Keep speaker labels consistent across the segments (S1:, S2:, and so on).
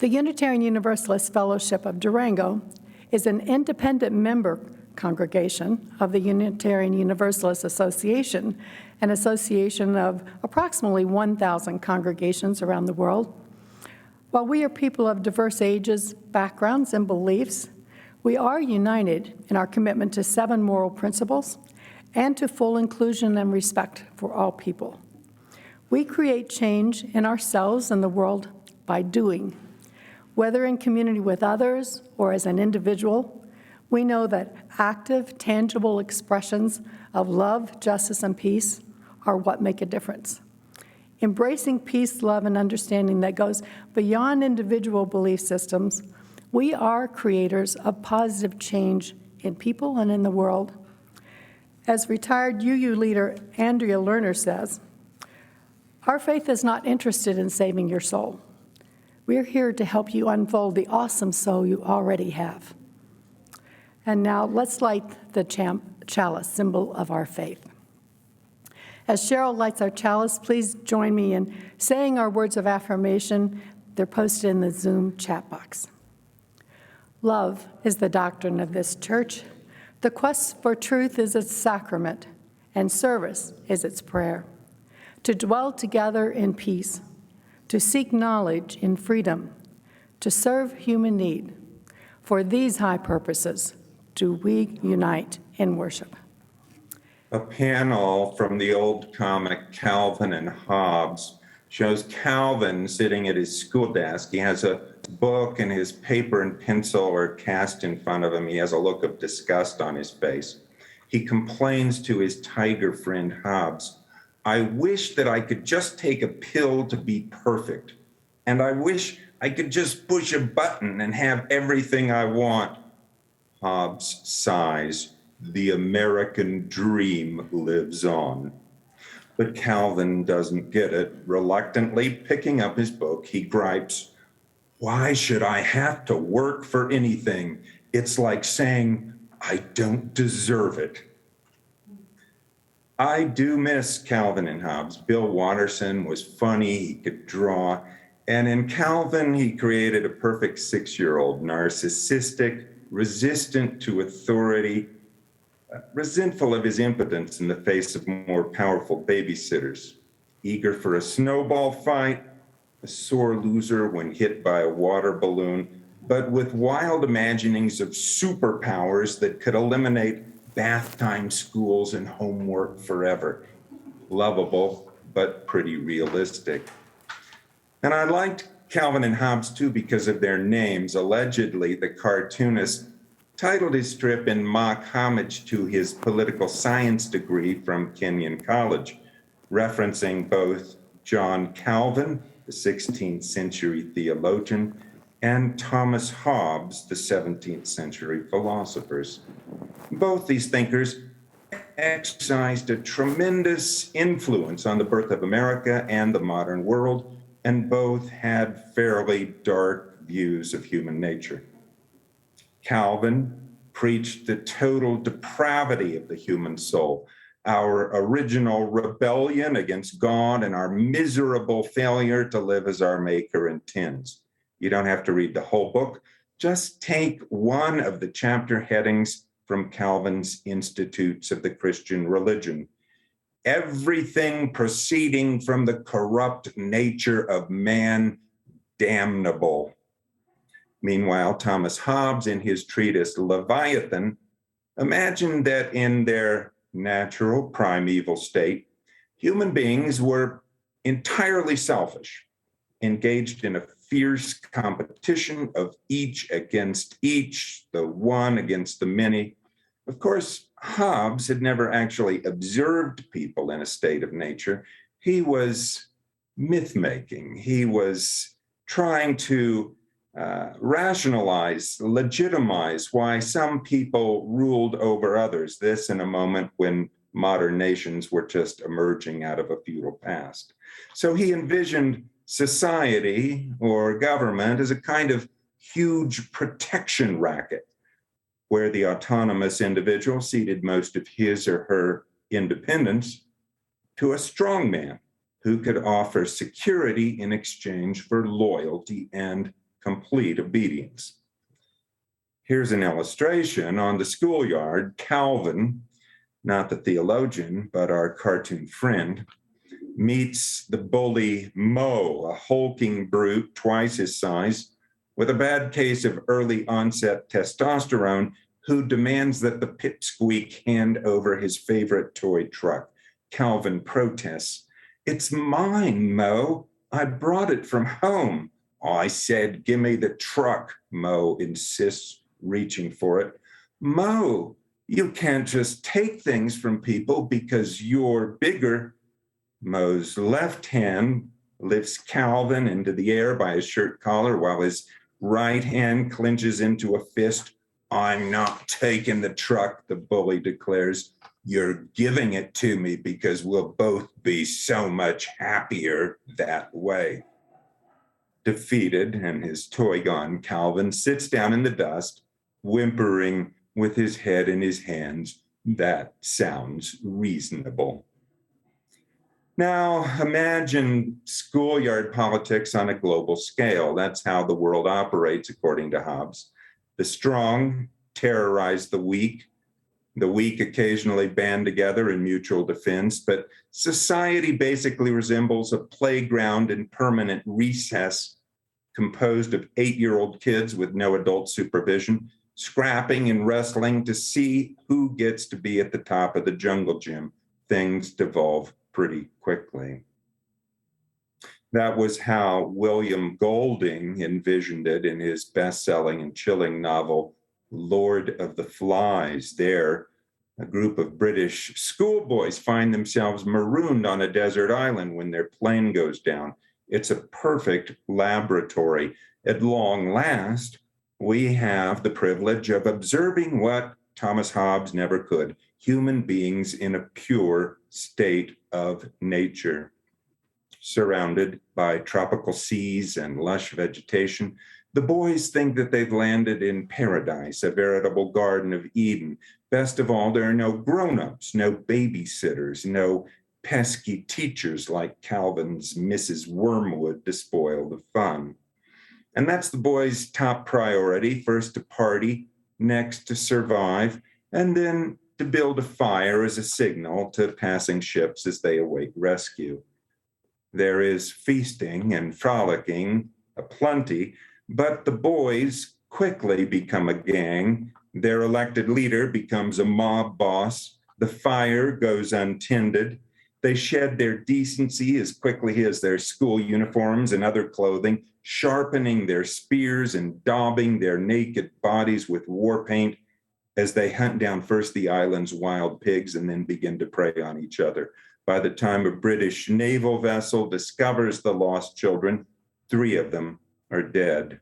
S1: The Unitarian Universalist Fellowship of Durango is an independent member congregation of the Unitarian Universalist Association, an association of approximately 1,000 congregations around the world. While we are people of diverse ages, backgrounds, and beliefs, we are united in our commitment to 7 moral principles and to full inclusion and respect for all people. We create change in ourselves and the world by doing. Whether in community with others or as an individual, we know that active, tangible expressions of love, justice, and peace are what make a difference. Embracing peace, love, and understanding that goes beyond individual belief systems, we are creators of positive change in people and in the world. As retired UU leader Andrea Lerner says, our faith is not interested in saving your soul. We're here to help you unfold the awesome soul you already have. And now let's light the chalice, symbol of our faith. As Cheryl lights our chalice, please join me in saying our words of affirmation. They're posted in the Zoom chat box. Love is the doctrine of this church. The quest for truth is its sacrament, and service is its prayer. To dwell together in peace, to seek knowledge in freedom, to serve human need. For these high purposes do we unite in worship.
S2: A panel from the old comic Calvin and Hobbes shows Calvin sitting at his school desk. He has a book and his paper and pencil are cast in front of him. He has a look of disgust on his face. He complains to his tiger friend Hobbes, I wish that I could just take a pill to be perfect. And I wish I could just push a button and have everything I want. Hobbes sighs, the American dream lives on. But Calvin doesn't get it. Reluctantly picking up his book, he gripes, why should I have to work for anything? It's like saying, I don't deserve it. I do miss Calvin and Hobbes. Bill Watterson was funny, he could draw, and in Calvin, he created a perfect 6-year-old, narcissistic, resistant to authority, resentful of his impotence in the face of more powerful babysitters, eager for a snowball fight, a sore loser when hit by a water balloon, but with wild imaginings of superpowers that could eliminate bath time schools and homework forever. Lovable, but pretty realistic. And I liked Calvin and Hobbes too because of their names. Allegedly, the cartoonist titled his strip in mock homage to his political science degree from Kenyon College, referencing both John Calvin, the 16th century theologian, and Thomas Hobbes, the 17th century philosophers. Both these thinkers exercised a tremendous influence on the birth of America and the modern world, and both had fairly dark views of human nature. Calvin preached the total depravity of the human soul, our original rebellion against God and our miserable failure to live as our Maker intends. You don't have to read the whole book. Just take one of the chapter headings from Calvin's Institutes of the Christian Religion. Everything proceeding from the corrupt nature of man, damnable. Meanwhile, Thomas Hobbes, in his treatise Leviathan, imagined that in their natural primeval state, human beings were entirely selfish, engaged in a fierce competition of each against each, the one against the many. Of course, Hobbes had never actually observed people in a state of nature. He was myth-making. He was trying to rationalize, legitimize why some people ruled over others, this in a moment when modern nations were just emerging out of a feudal past. So he envisioned society or government as a kind of huge protection racket where the autonomous individual ceded most of his or her independence to a strong man who could offer security in exchange for loyalty and complete obedience. Here's an illustration. On the schoolyard, Calvin, not the theologian, but our cartoon friend, meets the bully Mo, a hulking brute twice his size, with a bad case of early onset testosterone, who demands that the pipsqueak hand over his favorite toy truck. Calvin protests. "It's mine, Mo. I brought it from home." "I said, give me the truck," Mo insists, reaching for it. "Mo, you can't just take things from people because you're bigger." Mo's left hand lifts Calvin into the air by his shirt collar while his right hand clenches into a fist. "I'm not taking the truck," the bully declares. "You're giving it to me because we'll both be so much happier that way." Defeated and his toy gone, Calvin sits down in the dust, whimpering with his head in his hands. That sounds reasonable. Now, imagine schoolyard politics on a global scale. That's how the world operates, according to Hobbes. The strong terrorize the weak occasionally band together in mutual defense, but society basically resembles a playground in permanent recess composed of 8-year-old kids with no adult supervision, scrapping and wrestling to see who gets to be at the top of the jungle gym. Things devolve pretty quickly. That was how William Golding envisioned it in his best-selling and chilling novel, Lord of the Flies. There, a group of British schoolboys find themselves marooned on a desert island when their plane goes down. It's a perfect laboratory. At long last, we have the privilege of observing what Thomas Hobbes never could: human beings in a pure state of nature. Surrounded by tropical seas and lush vegetation, the boys think that they've landed in paradise, a veritable Garden of Eden. Best of all, there are no grown-ups, no babysitters, no pesky teachers like Calvin's Mrs. Wormwood to spoil the fun. And that's the boys' top priority: first to party, next to survive, and then to build a fire as a signal to passing ships as they await rescue. There is feasting and frolicking aplenty, but the boys quickly become a gang. Their elected leader becomes a mob boss. The fire goes untended. They shed their decency as quickly as their school uniforms and other clothing, sharpening their spears and daubing their naked bodies with war paint as they hunt down first the island's wild pigs and then begin to prey on each other. By the time a British naval vessel discovers the lost children, 3 of them are dead.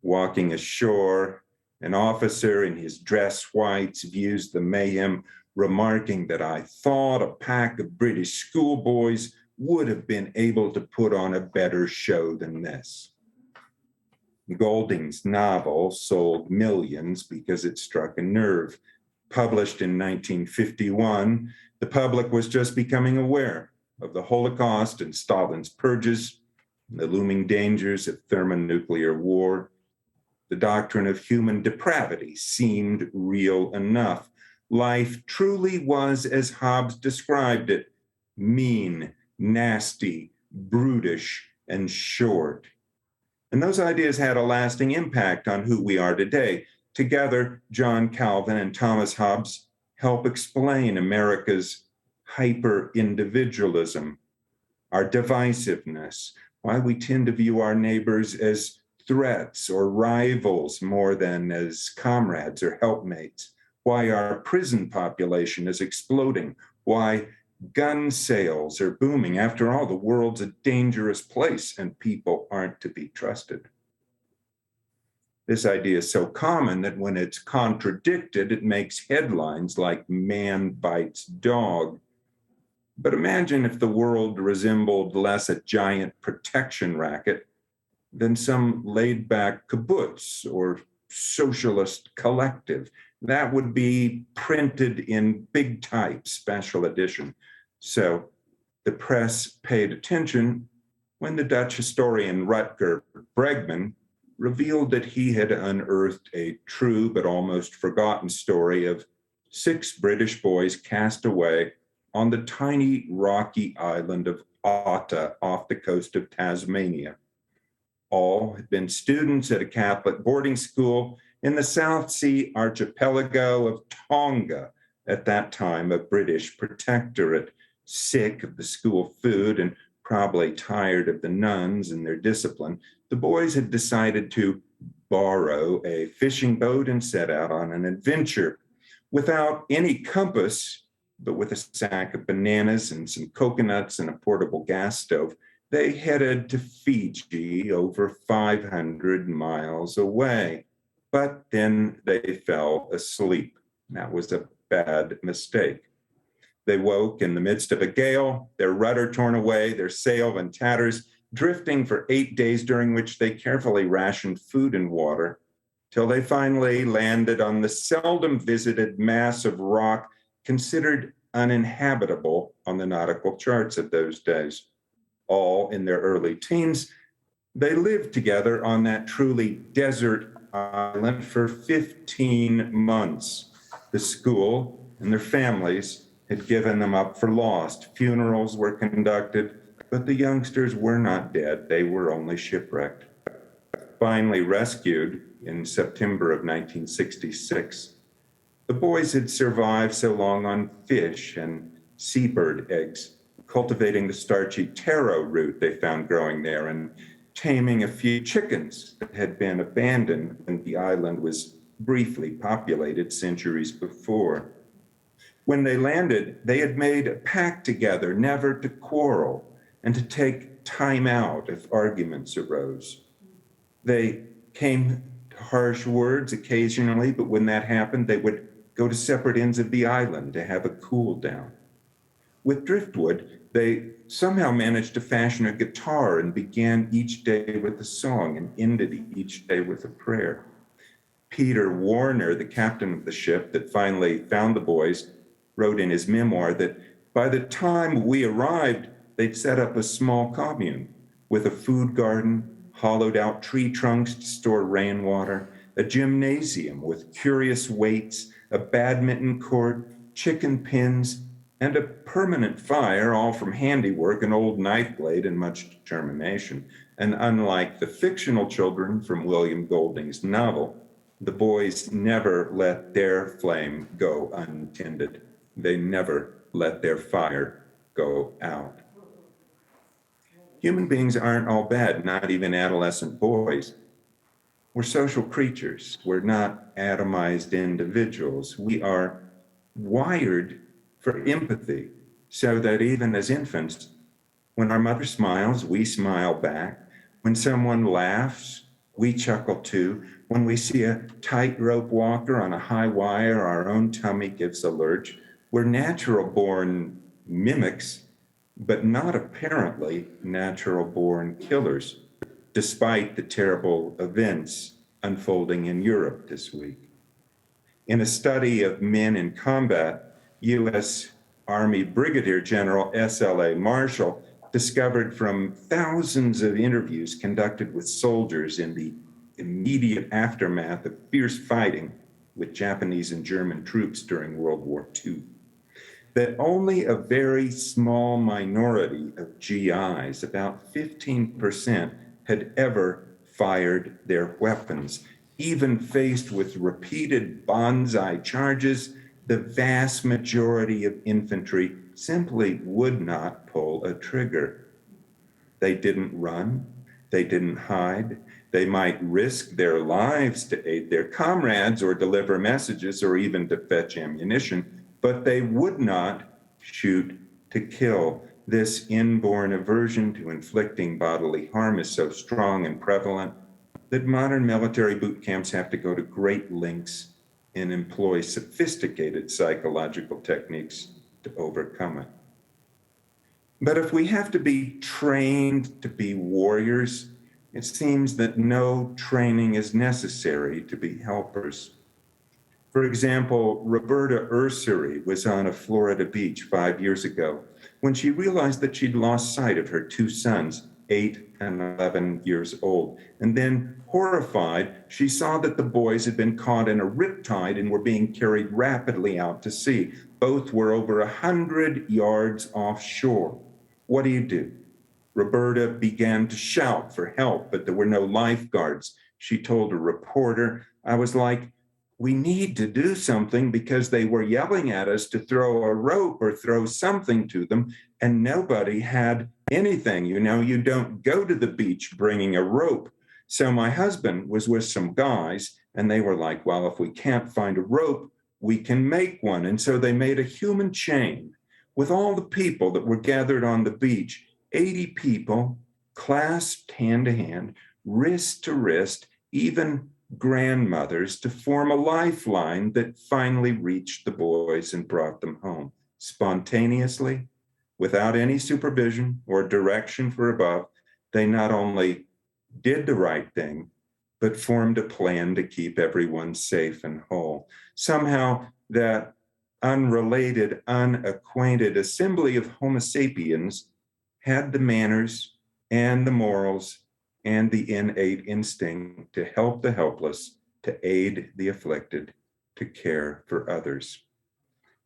S2: Walking ashore, an officer in his dress whites views the mayhem, remarking that "I thought a pack of British schoolboys would have been able to put on a better show than this." Golding's novel sold millions because it struck a nerve. Published in 1951, the public was just becoming aware of the Holocaust and Stalin's purges, and the looming dangers of thermonuclear war. The doctrine of human depravity seemed real enough. Life truly was as Hobbes described it: mean, nasty, brutish, and short. And those ideas had a lasting impact on who we are today. Together, John Calvin and Thomas Hobbes help explain America's hyper-individualism, our divisiveness, why we tend to view our neighbors as threats or rivals more than as comrades or helpmates, why our prison population is exploding, why gun sales are booming. After all, the world's a dangerous place and people aren't to be trusted. This idea is so common that when it's contradicted, it makes headlines like "Man bites dog." But imagine if the world resembled less a giant protection racket than some laid-back kibbutz or socialist collective. That would be printed in big type, special edition. So the press paid attention when the Dutch historian Rutger Bregman revealed that he had unearthed a true but almost forgotten story of 6 British boys cast away on the tiny rocky island of Otta off the coast of Tasmania. All had been students at a Catholic boarding school in the South Sea archipelago of Tonga, at that time a British protectorate. Sick of the school food and probably tired of the nuns and their discipline, the boys had decided to borrow a fishing boat and set out on an adventure. Without any compass, but with a sack of bananas and some coconuts and a portable gas stove, they headed to Fiji, over 500 miles away. But then they fell asleep. That was a bad mistake. They woke in the midst of a gale, their rudder torn away, their sail in tatters, drifting for 8 days, during which they carefully rationed food and water, till they finally landed on the seldom visited mass of rock considered uninhabitable on the nautical charts of those days. All in their early teens, they lived together on that truly desert island for 15 months. The school and their families had given them up for lost. Funerals were conducted, but the youngsters were not dead. They were only shipwrecked. Finally rescued in September of 1966, the boys had survived so long on fish and seabird eggs, cultivating the starchy taro root they found growing there and taming a few chickens that had been abandoned when the island was briefly populated centuries before. When they landed, they had made a pact together never to quarrel and to take time out if arguments arose. They came to harsh words occasionally, but when that happened, they would go to separate ends of the island to have a cool down. With driftwood, they somehow managed to fashion a guitar and began each day with a song and ended each day with a prayer. Peter Warner, the captain of the ship that finally found the boys, wrote in his memoir that by the time we arrived, they'd set up a small commune with a food garden, hollowed out tree trunks to store rainwater, a gymnasium with curious weights, a badminton court, chicken pens, and a permanent fire, all from handiwork, an old knife blade, and much determination. And unlike the fictional children from William Golding's novel, the boys never let their flame go untended. They never let their fire go out. Human beings aren't all bad, not even adolescent boys. We're social creatures. We're not atomized individuals. We are wired for empathy, so that even as infants, when our mother smiles, we smile back. When someone laughs, we chuckle too. When we see a tightrope walker on a high wire, our own tummy gives a lurch. We're natural-born mimics, but not apparently natural-born killers, despite the terrible events unfolding in Europe this week. In a study of men in combat, U.S. Army Brigadier General S.L.A. Marshall discovered from thousands of interviews conducted with soldiers in the immediate aftermath of fierce fighting with Japanese and German troops during World War II, that only a very small minority of GIs, about 15%, had ever fired their weapons. Even faced with repeated banzai charges, the vast majority of infantry simply would not pull a trigger. They didn't run, they didn't hide. They might risk their lives to aid their comrades or deliver messages or even to fetch ammunition, but they would not shoot to kill. This inborn aversion to inflicting bodily harm is so strong and prevalent that modern military boot camps have to go to great lengths and employ sophisticated psychological techniques to overcome it. But if we have to be trained to be warriors, it seems that no training is necessary to be helpers. For example, Roberta Ursary was on a Florida beach 5 years ago when she realized that she'd lost sight of her 2 sons 8 and 11 years old. And then, horrified, she saw that the boys had been caught in a riptide and were being carried rapidly out to sea. Both were over 100 yards offshore. What do you do? Roberta began to shout for help, but there were no lifeguards. She told a reporter, I was like, we need to do something because they were yelling at us to throw a rope or throw something to them, and nobody had anything. You know, you don't go to the beach bringing a rope. So my husband was with some guys, and they were like, well, if we can't find a rope, we can make one. And so they made a human chain with all the people that were gathered on the beach, 80 people clasped hand to hand, wrist to wrist, even grandmothers, to form a lifeline that finally reached the boys and brought them home spontaneously, without any supervision or direction from above. They not only did the right thing, but formed a plan to keep everyone safe and whole. Somehow that unrelated, unacquainted assembly of Homo sapiens had the manners and the morals and the innate instinct to help the helpless, to aid the afflicted, to care for others.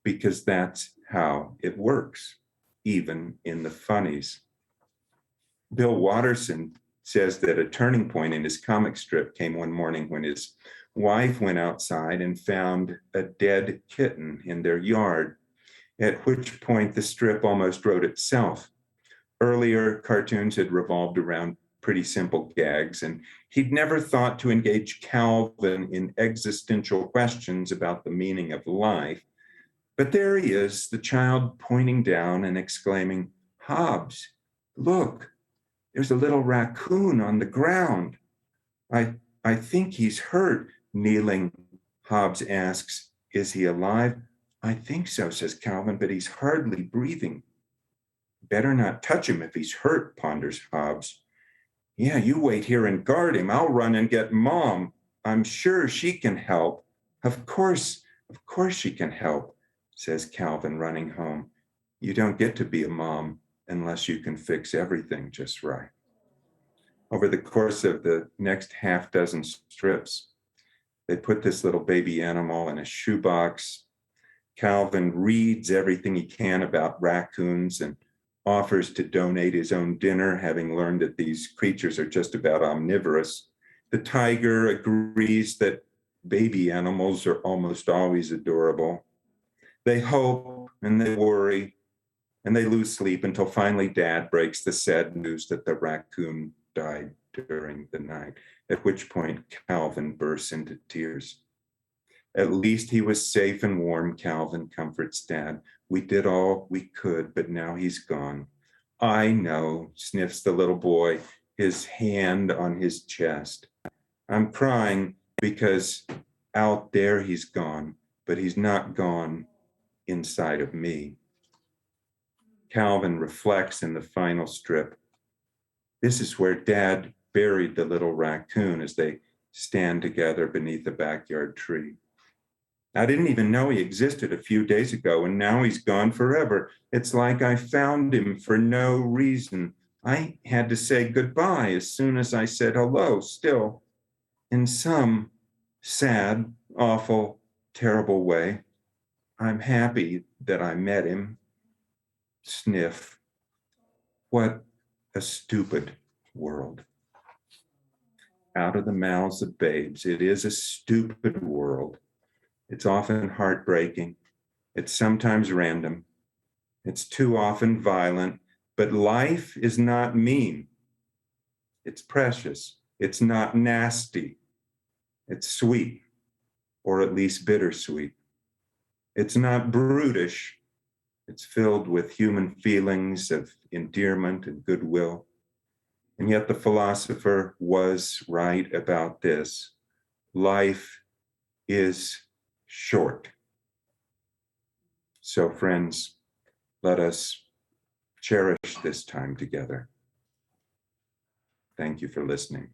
S2: Because that's how it works, even in the funnies. Bill Watterson says that a turning point in his comic strip came one morning when his wife went outside and found a dead kitten in their yard, at which point the strip almost wrote itself. Earlier cartoons had revolved around pretty simple gags, and he'd never thought to engage Calvin in existential questions about the meaning of life. But there he is, the child pointing down and exclaiming, Hobbes, look, there's a little raccoon on the ground. I think he's hurt. Kneeling, Hobbes asks, is he alive? I think so, says Calvin, but he's hardly breathing. Better not touch him if he's hurt, ponders Hobbes. Yeah, you wait here and guard him. I'll run and get Mom. I'm sure she can help. Of course she can help, says Calvin, running home. You don't get to be a mom unless you can fix everything just right. Over the course of the next half dozen strips, they put this little baby animal in a shoebox. Calvin reads everything he can about raccoons and offers to donate his own dinner, having learned that these creatures are just about omnivorous. The tiger agrees that baby animals are almost always adorable. They hope and they worry and they lose sleep until finally Dad breaks the sad news that the raccoon died during the night, at which point Calvin bursts into tears. At least he was safe and warm, Calvin comforts Dad. We did all we could, but now he's gone. I know, sniffs the little boy, his hand on his chest. I'm crying because out there he's gone, but he's not gone inside of me. Calvin reflects in the final strip. This is where Dad buried the little raccoon as they stand together beneath the backyard tree. I didn't even know he existed a few days ago, and now he's gone forever. It's like I found him for no reason. I had to say goodbye as soon as I said hello. Still, in some sad, awful, terrible way, I'm happy that I met him. Sniff. What a stupid world. Out of the mouths of babes, it is a stupid world. It's often heartbreaking. It's sometimes random. It's too often violent, but life is not mean. It's precious. It's not nasty. It's sweet, or at least bittersweet. It's not brutish. It's filled with human feelings of endearment and goodwill. And yet the philosopher was right about this. Life is short. So, friends, let us cherish this time together. Thank you for listening.